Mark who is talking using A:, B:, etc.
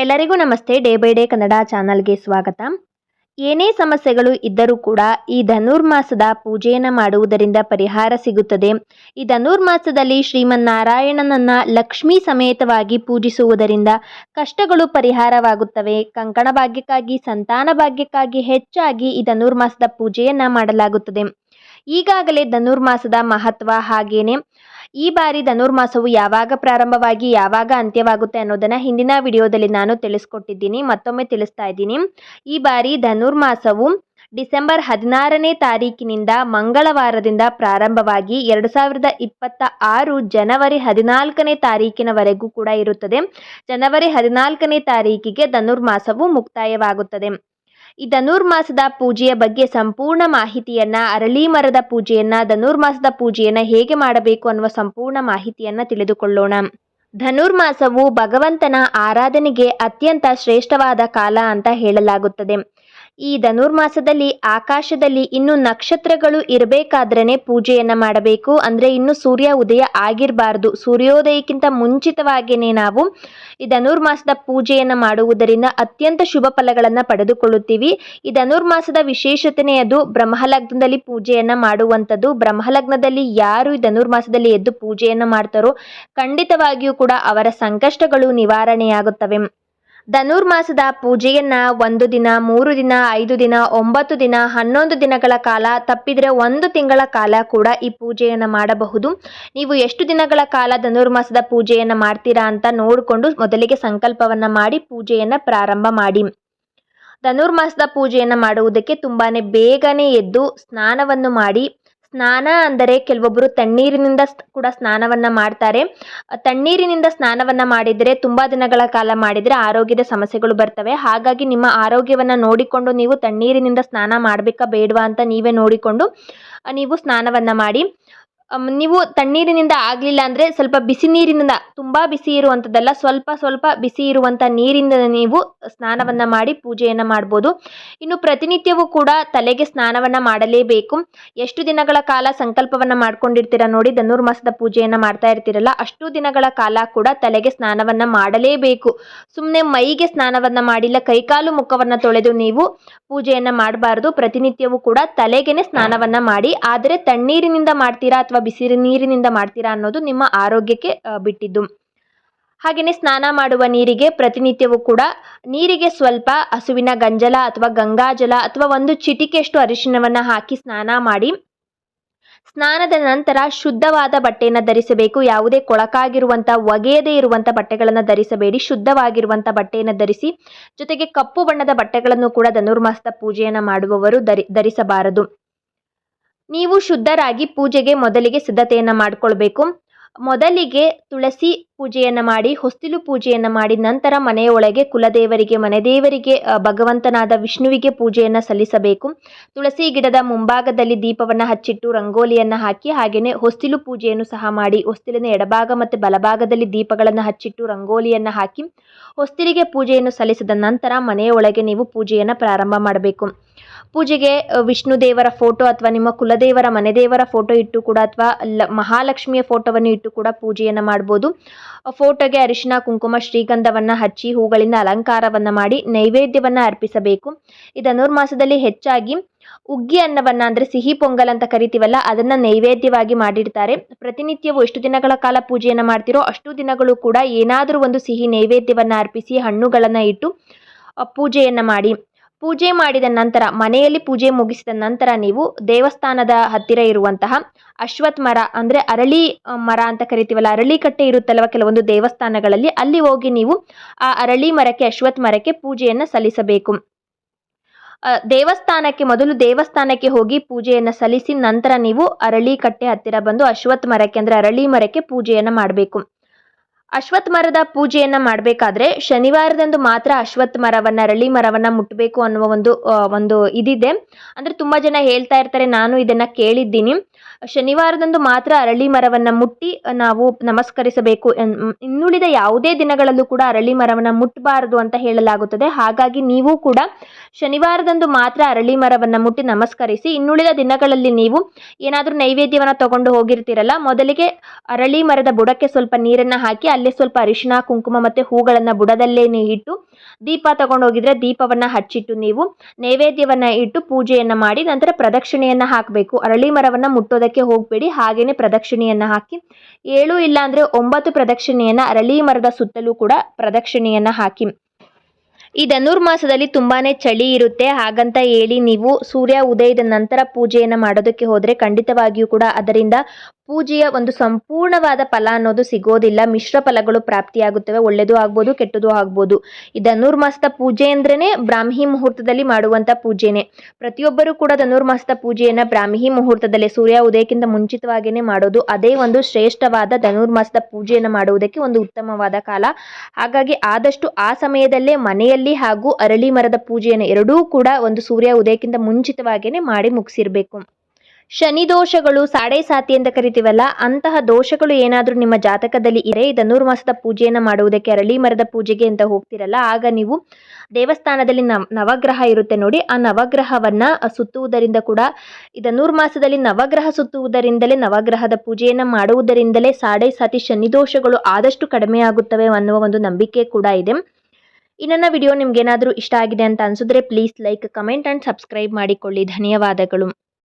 A: ಎಲ್ಲರಿಗೂ ನಮಸ್ತೆ. Day by day Kannada ಚಾನಲ್ಗೆ ಸ್ವಾಗತ. ಏನೇ ಸಮಸ್ಯೆಗಳು ಇದ್ದರೂ ಕೂಡ ಈ ಧನುರ್ಮಾಸದ ಪೂಜೆಯನ್ನು ಮಾಡುವುದರಿಂದ ಪರಿಹಾರ ಸಿಗುತ್ತದೆ. ಈ ಧನುರ್ಮಾಸದಲ್ಲಿ ಶ್ರೀಮನ್ನಾರಾಯಣನನ್ನ ಲಕ್ಷ್ಮೀ ಸಮೇತವಾಗಿ ಪೂಜಿಸುವುದರಿಂದ ಕಷ್ಟಗಳು ಪರಿಹಾರವಾಗುತ್ತವೆ. ಕಂಕಣ ಭಾಗ್ಯಕ್ಕಾಗಿ, ಸಂತಾನ ಭಾಗ್ಯಕ್ಕಾಗಿ ಹೆಚ್ಚಾಗಿ ಈ ಧನುರ್ಮಾಸದ ಪೂಜೆಯನ್ನು ಮಾಡಲಾಗುತ್ತದೆ. ಈಗಾಗಲೇ ಧನುರ್ಮಾಸದ ಮಹತ್ವ ಹಾಗೇನೆ ಈ ಬಾರಿ ಧನುರ್ಮಾಸವು ಯಾವಾಗ ಪ್ರಾರಂಭವಾಗಿ ಯಾವಾಗ ಅಂತ್ಯವಾಗುತ್ತೆ ಅನ್ನೋದನ್ನ ಹಿಂದಿನ ವಿಡಿಯೋದಲ್ಲಿ ನಾನು ತಿಳಿಸ್ಕೊಟ್ಟಿದ್ದೀನಿ. ಮತ್ತೊಮ್ಮೆ ತಿಳಿಸ್ತಾ ಇದ್ದೀನಿ. ಈ ಬಾರಿ ಧನುರ್ಮಾಸವು ಡಿಸೆಂಬರ್ 16ನೇ ತಾರೀಕಿನಿಂದ ಮಂಗಳವಾರದಿಂದ ಪ್ರಾರಂಭವಾಗಿ 2026 ಜನವರಿ 14ನೇ ತಾರೀಕಿನವರೆಗೂ ಕೂಡ ಇರುತ್ತದೆ. ಜನವರಿ 14ನೇ ತಾರೀಕಿಗೆ ಧನುರ್ಮಾಸವು ಮುಕ್ತಾಯವಾಗುತ್ತದೆ. ಈ ಧನುರ್ಮಾಸದ ಪೂಜೆಯ ಬಗ್ಗೆ ಸಂಪೂರ್ಣ ಮಾಹಿತಿಯನ್ನ, ಅರಳಿ ಮರದ ಪೂಜೆಯನ್ನ, ಧನುರ್ಮಾಸದ ಪೂಜೆಯನ್ನ ಹೇಗೆ ಮಾಡಬೇಕು ಅನ್ನುವ ಸಂಪೂರ್ಣ ಮಾಹಿತಿಯನ್ನ ತಿಳಿದುಕೊಳ್ಳೋಣ. ಧನುರ್ಮಾಸವು ಭಗವಂತನ ಆರಾಧನೆಗೆ ಅತ್ಯಂತ ಶ್ರೇಷ್ಠವಾದ ಕಾಲ ಅಂತ ಹೇಳಲಾಗುತ್ತದೆ. ಈ ಧನುರ್ಮಾಸದಲ್ಲಿ ಆಕಾಶದಲ್ಲಿ ಇನ್ನು ನಕ್ಷತ್ರಗಳು ಇರಬೇಕಾದ್ರೇನೆ ಪೂಜೆಯನ್ನ ಮಾಡಬೇಕು. ಅಂದ್ರೆ ಇನ್ನು ಸೂರ್ಯ ಉದಯ ಆಗಿರಬಾರ್ದು. ಸೂರ್ಯೋದಯಕ್ಕಿಂತ ಮುಂಚಿತವಾಗಿಯೇ ನಾವು ಈ ಧನುರ್ಮಾಸದ ಪೂಜೆಯನ್ನ ಮಾಡುವುದರಿಂದ ಅತ್ಯಂತ ಶುಭ ಫಲಗಳನ್ನ ಪಡೆದುಕೊಳ್ಳುತ್ತೀವಿ. ಈ ಧನುರ್ಮಾಸದ ವಿಶೇಷತೆನೇ ಅದು ಬ್ರಹ್ಮಲಗ್ನದಲ್ಲಿ ಪೂಜೆಯನ್ನ ಮಾಡುವಂಥದ್ದು. ಬ್ರಹ್ಮಲಗ್ನದಲ್ಲಿ ಯಾರು ಈ ಧನುರ್ಮಾಸದಲ್ಲಿ ಎದ್ದು ಪೂಜೆಯನ್ನ ಮಾಡ್ತಾರೋ ಖಂಡಿತವಾಗಿಯೂ ಕೂಡ ಅವರ ಸಂಕಷ್ಟಗಳು ನಿವಾರಣೆಯಾಗುತ್ತವೆ. ಧನುರ್ಮಾಸದ ಪೂಜೆಯನ್ನ 1 ದಿನ, 3 ದಿನ, 5 ದಿನ, 9 ದಿನ, 11 ದಿನಗಳ ಕಾಲ, ತಪ್ಪಿದ್ರೆ 1 ತಿಂಗಳ ಕಾಲ ಕೂಡ ಈ ಪೂಜೆಯನ್ನ ಮಾಡಬಹುದು. ನೀವು ಎಷ್ಟು ದಿನಗಳ ಕಾಲ ಧನುರ್ಮಾಸದ ಪೂಜೆಯನ್ನ ಮಾಡ್ತೀರಾ ಅಂತ ನೋಡಿಕೊಂಡು ಮೊದಲಿಗೆ ಸಂಕಲ್ಪವನ್ನ ಮಾಡಿ ಪೂಜೆಯನ್ನ ಪ್ರಾರಂಭ ಮಾಡಿ. ಧನುರ್ಮಾಸದ ಪೂಜೆಯನ್ನ ಮಾಡುವುದಕ್ಕೆ ತುಂಬಾನೇ ಬೇಗನೆ ಎದ್ದು ಸ್ನಾನವನ್ನು ಮಾಡಿ. ಸ್ನಾನ ಅಂದರೆ ಕೆಲವೊಬ್ಬರು ತಣ್ಣೀರಿನಿಂದ ಕೂಡ ಸ್ನಾನವನ್ನ ಮಾಡ್ತಾರೆ. ತಣ್ಣೀರಿನಿಂದ ಸ್ನಾನವನ್ನ ಮಾಡಿದರೆ ತುಂಬಾ ದಿನಗಳ ಕಾಲ ಮಾಡಿದರೆ ಆರೋಗ್ಯದ ಸಮಸ್ಯೆಗಳು ಬರ್ತವೆ. ಹಾಗಾಗಿ ನಿಮ್ಮ ಆರೋಗ್ಯವನ್ನ ನೋಡಿಕೊಂಡು ನೀವು ತಣ್ಣೀರಿನಿಂದ ಸ್ನಾನ ಮಾಡಬೇಕಾ ಬೇಡವಾ ಅಂತ ನೀವೇ ನೋಡಿಕೊಂಡು ನೀವು ಸ್ನಾನವನ್ನ ಮಾಡಿ. ನೀವು ತಣ್ಣೀರಿನಿಂದ ಆಗಲಿಲ್ಲ ಅಂದರೆ ಸ್ವಲ್ಪ ಬಿಸಿ ನೀರಿನಿಂದ, ತುಂಬ ಬಿಸಿ ಇರುವಂಥದ್ದಲ್ಲ, ಸ್ವಲ್ಪ ಬಿಸಿ ಇರುವಂಥ ನೀರಿಂದ ನೀವು ಸ್ನಾನವನ್ನು ಮಾಡಿ ಪೂಜೆಯನ್ನು ಮಾಡ್ಬೋದು. ಇನ್ನು ಪ್ರತಿನಿತ್ಯವೂ ಕೂಡ ತಲೆಗೆ ಸ್ನಾನವನ್ನು ಮಾಡಲೇಬೇಕು. ಎಷ್ಟು ದಿನಗಳ ಕಾಲ ಸಂಕಲ್ಪವನ್ನು ಮಾಡ್ಕೊಂಡಿರ್ತೀರ ನೋಡಿ, ಧನುರ್ಮಾಸದ ಪೂಜೆಯನ್ನು ಮಾಡ್ತಾ ಇರ್ತೀರಲ್ಲ, ಅಷ್ಟು ದಿನಗಳ ಕಾಲ ಕೂಡ ತಲೆಗೆ ಸ್ನಾನವನ್ನು ಮಾಡಲೇಬೇಕು. ಸುಮ್ಮನೆ ಮೈಗೆ ಸ್ನಾನವನ್ನು ಮಾಡಿಲ್ಲ, ಕೈಕಾಲು ಮುಖವನ್ನು ತೊಳೆದು ನೀವು ಪೂಜೆಯನ್ನು ಮಾಡಬಾರ್ದು. ಪ್ರತಿನಿತ್ಯವೂ ಕೂಡ ತಲೆಗೆನೆ ಸ್ನಾನವನ್ನು ಮಾಡಿ. ಆದರೆ ತಣ್ಣೀರಿನಿಂದ ಮಾಡ್ತೀರಾ ಅಥವಾ ಬಿಸಿ ನೀರಿನಿಂದ ಮಾಡ್ತೀರಾ ಅನ್ನೋದು ನಿಮ್ಮ ಆರೋಗ್ಯಕ್ಕೆ ಬಿಟ್ಟಿದ್ದು. ಹಾಗೆಯೇ ಸ್ನಾನ ಮಾಡುವ ನೀರಿಗೆ ಪ್ರತಿನಿತ್ಯವೂ ಕೂಡ ನೀರಿಗೆ ಸ್ವಲ್ಪ ಹಸುವಿನ ಗಂಜಲ ಅಥವಾ ಗಂಗಾಜಲ ಅಥವಾ 1 ಚಿಟಿಕೆಯಷ್ಟು ಅರಿಶಿಣವನ್ನು ಹಾಕಿ ಸ್ನಾನ ಮಾಡಿ. ಸ್ನಾನದ ನಂತರ ಶುದ್ಧವಾದ ಬಟ್ಟೆಯನ್ನು ಧರಿಸಬೇಕು. ಯಾವುದೇ ಕೊಳಕಾಗಿರುವಂಥ, ಒಗೆಯದೇ ಇರುವಂಥ ಬಟ್ಟೆಗಳನ್ನು ಧರಿಸಬೇಡಿ. ಶುದ್ಧವಾಗಿರುವಂಥ ಬಟ್ಟೆಯನ್ನು ಧರಿಸಿ. ಜೊತೆಗೆ ಕಪ್ಪು ಬಣ್ಣದ ಬಟ್ಟೆಗಳನ್ನು ಕೂಡ ಧನುರ್ಮಾಸದ ಪೂಜೆಯನ್ನು ಮಾಡುವವರು ಧರಿಸಬಾರದು. ನೀವು ಶುದ್ಧರಾಗಿ ಪೂಜೆಗೆ ಮೊದಲಿಗೆ ಸಿದ್ಧತೆಯನ್ನು ಮಾಡಿಕೊಳ್ಬೇಕು. ಮೊದಲಿಗೆ ತುಳಸಿ ಪೂಜೆಯನ್ನು ಮಾಡಿ, ಹೊಸ್ತಿಲು ಪೂಜೆಯನ್ನು ಮಾಡಿ, ನಂತರ ಮನೆಯೊಳಗೆ ಕುಲದೇವರಿಗೆ, ಮನೆದೇವರಿಗೆ, ಭಗವಂತನಾದ ವಿಷ್ಣುವಿಗೆ ಪೂಜೆಯನ್ನು ಸಲ್ಲಿಸಬೇಕು. ತುಳಸಿ ಗಿಡದ ಮುಂಭಾಗದಲ್ಲಿ ದೀಪವನ್ನು ಹಚ್ಚಿಟ್ಟು ರಂಗೋಲಿಯನ್ನು ಹಾಕಿ, ಹಾಗೆಯೇ ಹೊಸ್ತಿಲು ಪೂಜೆಯನ್ನು ಸಹ ಮಾಡಿ. ಹೊಸ್ತಿಲಿನ ಎಡಭಾಗ ಮತ್ತು ಬಲಭಾಗದಲ್ಲಿ ದೀಪಗಳನ್ನು ಹಚ್ಚಿಟ್ಟು ರಂಗೋಲಿಯನ್ನು ಹಾಕಿ ಹೊಸ್ತಿಲಿಗೆ ಪೂಜೆಯನ್ನು ಸಲ್ಲಿಸಿದ ನಂತರ ಮನೆಯೊಳಗೆ ನೀವು ಪೂಜೆಯನ್ನು ಪ್ರಾರಂಭ ಮಾಡಬೇಕು. ಪೂಜೆಗೆ ವಿಷ್ಣು ದೇವರ ಫೋಟೋ ಅಥವಾ ನಿಮ್ಮ ಕುಲದೇವರ ಮನೆದೇವರ ಫೋಟೋ ಇಟ್ಟು ಕೂಡ ಅಥವಾ ಮಹಾಲಕ್ಷ್ಮಿಯ ಫೋಟೋವನ್ನು ಇಟ್ಟು ಕೂಡ ಪೂಜೆಯನ್ನು ಮಾಡ್ಬೋದು. ಫೋಟೋಗೆ ಅರಿಶಿನ, ಕುಂಕುಮ, ಶ್ರೀಗಂಧವನ್ನು ಹಚ್ಚಿ ಹೂಗಳಿಂದ ಅಲಂಕಾರವನ್ನು ಮಾಡಿ ನೈವೇದ್ಯವನ್ನು ಅರ್ಪಿಸಬೇಕು. ಈ ಧನುರ್ಮಾಸದಲ್ಲಿ ಹೆಚ್ಚಾಗಿ ಉಗ್ಗಿ ಅನ್ನವನ್ನ, ಅಂದರೆ ಸಿಹಿ ಪೊಂಗಲ್ ಅಂತ ಕರಿತೀವಲ್ಲ, ಅದನ್ನ ನೈವೇದ್ಯವಾಗಿ ಮಾಡಿರ್ತಾರೆ. ಪ್ರತಿನಿತ್ಯವೂ ಎಷ್ಟು ದಿನಗಳ ಕಾಲ ಪೂಜೆಯನ್ನು ಮಾಡ್ತಿರೋ ಅಷ್ಟು ದಿನಗಳು ಕೂಡ ಏನಾದರೂ ಒಂದು ಸಿಹಿ ನೈವೇದ್ಯವನ್ನ ಅರ್ಪಿಸಿ ಹಣ್ಣುಗಳನ್ನು ಇಟ್ಟು ಪೂಜೆಯನ್ನು ಮಾಡಿ. ಪೂಜೆ ಮಾಡಿದ ನಂತರ, ಮನೆಯಲ್ಲಿ ಪೂಜೆ ಮುಗಿಸಿದ ನಂತರ ನೀವು ದೇವಸ್ಥಾನದ ಹತ್ತಿರ ಇರುವಂತಹ ಅಶ್ವತ್ಥ ಮರ, ಅಂದರೆ ಅರಳಿ ಮರ ಅಂತ ಕರಿತೀವಲ್ಲ, ಅರಳಿ ಕಟ್ಟೆ ಇರುತ್ತಲ್ವ ಕೆಲವೊಂದು ದೇವಸ್ಥಾನಗಳಲ್ಲಿ, ಅಲ್ಲಿ ಹೋಗಿ ನೀವು ಆ ಅರಳಿ ಮರಕ್ಕೆ, ಅಶ್ವತ್ಥ ಮರಕ್ಕೆ ಪೂಜೆಯನ್ನು ಸಲ್ಲಿಸಬೇಕು. ದೇವಸ್ಥಾನಕ್ಕೆ ಹೋಗಿ ಪೂಜೆಯನ್ನು ಸಲ್ಲಿಸಿ ನಂತರ ನೀವು ಅರಳಿ ಕಟ್ಟೆ ಹತ್ತಿರ ಬಂದು ಅಶ್ವತ್ಥ ಮರಕ್ಕೆ, ಅಂದರೆ ಅರಳಿ ಮರಕ್ಕೆ ಪೂಜೆಯನ್ನು ಮಾಡಬೇಕು. ಅಶ್ವತ್ಥ ಮರದ ಪೂಜೆಯನ್ನು ಮಾಡಬೇಕಾದ್ರೆ ಶನಿವಾರದಂದು ಮಾತ್ರ ಅಶ್ವತ್ಥ ಮರವನ್ನು, ಅರಳಿ ಮರವನ್ನು ಮುಟ್ಟಬೇಕು ಅನ್ನುವ ಒಂದು ಇದಿದೆ. ಅಂದರೆ ತುಂಬ ಜನ ಹೇಳ್ತಾ ಇರ್ತಾರೆ, ನಾನು ಇದನ್ನು ಕೇಳಿದ್ದೀನಿ. ಶನಿವಾರದಂದು ಮಾತ್ರ ಅರಳಿ ಮರವನ್ನು ಮುಟ್ಟಿ ನಾವು ನಮಸ್ಕರಿಸಬೇಕು. ಇನ್ನುಳಿದ ಯಾವುದೇ ದಿನಗಳಲ್ಲೂ ಕೂಡ ಅರಳಿ ಮರವನ್ನು ಮುಟ್ಟಬಾರದು ಅಂತ ಹೇಳಲಾಗುತ್ತದೆ. ಹಾಗಾಗಿ ನೀವು ಕೂಡ ಶನಿವಾರದಂದು ಮಾತ್ರ ಅರಳಿ ಮರವನ್ನು ಮುಟ್ಟಿ ನಮಸ್ಕರಿಸಿ. ಇನ್ನುಳಿದ ದಿನಗಳಲ್ಲಿ ನೀವು ಏನಾದರೂ ನೈವೇದ್ಯವನ್ನು ತಗೊಂಡು ಹೋಗಿರ್ತೀರಲ್ಲ, ಮೊದಲಿಗೆ ಅರಳಿ ಮರದ ಬುಡಕ್ಕೆ ಸ್ವಲ್ಪ ನೀರನ್ನು ಹಾಕಿ, ಅಲ್ಲೇ ಸ್ವಲ್ಪ ಅರಿಶಿನ, ಕುಂಕುಮ ಮತ್ತು ಹೂಗಳನ್ನು ಬುಡದಲ್ಲೇ ಇಟ್ಟು ದೀಪ ತಗೊಂಡೋಗಿದ್ರೆ ದೀಪವನ್ನು ಹಚ್ಚಿಟ್ಟು ನೀವು ನೈವೇದ್ಯವನ್ನು ಇಟ್ಟು ಪೂಜೆಯನ್ನು ಮಾಡಿ ನಂತರ ಪ್ರದಕ್ಷಿಣೆಯನ್ನು ಹಾಕಬೇಕು. ಅರಳಿ ಮರವನ್ನು ಮುಟ್ಟೋದಕ್ಕೆ ಹೋಗಬೇಡಿ. ಹಾಗೆಯೇ ಪ್ರದಕ್ಷಿಣೆಯನ್ನು ಹಾಕಿ 7 ಇಲ್ಲ ಅಂದರೆ 9 ಪ್ರದಕ್ಷಿಣೆಯನ್ನು ಅರಳಿ ಮರದ ಸುತ್ತಲೂ ಕೂಡ ಪ್ರದಕ್ಷಿಣೆಯನ್ನು ಹಾಕಿ. ಈ ಧನುರ್ಮಾಸದಲ್ಲಿ ತುಂಬಾನೇ ಚಳಿ ಇರುತ್ತೆ. ಹಾಗಂತ ಹೇಳಿ ನೀವು ಸೂರ್ಯ ಉದಯದ ನಂತರ ಪೂಜೆಯನ್ನು ಮಾಡೋದಕ್ಕೆ ಹೋದರೆ ಖಂಡಿತವಾಗಿಯೂ ಕೂಡ ಅದರಿಂದ ಪೂಜೆಯ ಒಂದು ಸಂಪೂರ್ಣವಾದ ಫಲ ಅನ್ನೋದು ಸಿಗೋದಿಲ್ಲ. ಮಿಶ್ರ ಫಲಗಳು ಪ್ರಾಪ್ತಿಯಾಗುತ್ತವೆ. ಒಳ್ಳೆಯದು ಆಗ್ಬೋದು, ಕೆಟ್ಟದ್ದು ಆಗ್ಬೋದು. ಈ ಧನುರ್ಮಾಸದ ಪೂಜೆ ಅಂದ್ರೇ ಬ್ರಾಹ್ಮಿ ಮುಹೂರ್ತದಲ್ಲಿ ಮಾಡುವಂಥ ಪೂಜೆನೇ. ಪ್ರತಿಯೊಬ್ಬರೂ ಕೂಡ ಧನುರ್ಮಾಸದ ಪೂಜೆಯನ್ನು ಬ್ರಾಹ್ಮಿ ಮುಹೂರ್ತದಲ್ಲೇ ಸೂರ್ಯ ಉದಯಕ್ಕಿಂತ ಮುಂಚಿತವಾಗಿಯೇ ಮಾಡೋದು. ಅದೇ ಒಂದು ಶ್ರೇಷ್ಠವಾದ ಧನುರ್ಮಾಸದ ಪೂಜೆಯನ್ನು ಮಾಡುವುದಕ್ಕೆ ಒಂದು ಉತ್ತಮವಾದ ಕಾಲ. ಹಾಗಾಗಿ ಆದಷ್ಟು ಆ ಸಮಯದಲ್ಲೇ ಮನೆಯಲ್ಲಿ ಹಾಗೂ ಅರಳಿ ಮರದ ಪೂಜೆಯನ್ನು ಎರಡೂ ಕೂಡ ಒಂದು ಸೂರ್ಯ ಉದಯಕ್ಕಿಂತ ಮುಂಚಿತವಾಗಿಯೇ ಮಾಡಿ ಮುಗಿಸಿರಬೇಕು. ಶನಿ ದೋಷಗಳು, ಸಾಡೆ ಸಾತಿ ಅಂತ ಕರಿತೀವಲ್ಲ, ಅಂತಹ ದೋಷಗಳು ಏನಾದರೂ ನಿಮ್ಮ ಜಾತಕದಲ್ಲಿ ಇರೆ ಧನುರ್ಮಾಸದ ಪೂಜೆಯನ್ನು ಮಾಡುವುದಕ್ಕೆ ಅರಳಿ ಮರದ ಪೂಜೆಗೆ ಅಂತ ಹೋಗ್ತಿರಲ್ಲ, ಆಗ ನೀವು ದೇವಸ್ಥಾನದಲ್ಲಿ ನವಗ್ರಹ ಇರುತ್ತೆ ನೋಡಿ, ಆ ನವಗ್ರಹವನ್ನು ಸುತ್ತುವುದರಿಂದ ಕೂಡ ಈ ಧನುರ್ಮಾಸದಲ್ಲಿ ನವಗ್ರಹ ಸುತ್ತುವುದರಿಂದಲೇ ನವಗ್ರಹದ ಪೂಜೆಯನ್ನು ಮಾಡುವುದರಿಂದಲೇ ಸಾಡೆ ಸಾತಿ ಶನಿ ದೋಷಗಳು ಆದಷ್ಟು ಕಡಿಮೆ ಆಗುತ್ತವೆ ಅನ್ನುವ ಒಂದು ನಂಬಿಕೆ ಕೂಡ ಇದೆ. ಈ ನನ್ನ ವಿಡಿಯೋ ನಿಮ್ಗೇನಾದರೂ ಇಷ್ಟ ಆಗಿದೆ ಅಂತ ಅನಿಸಿದ್ರೆ please like, comment and subscribe ಮಾಡಿಕೊಳ್ಳಿ. ಧನ್ಯವಾದಗಳು.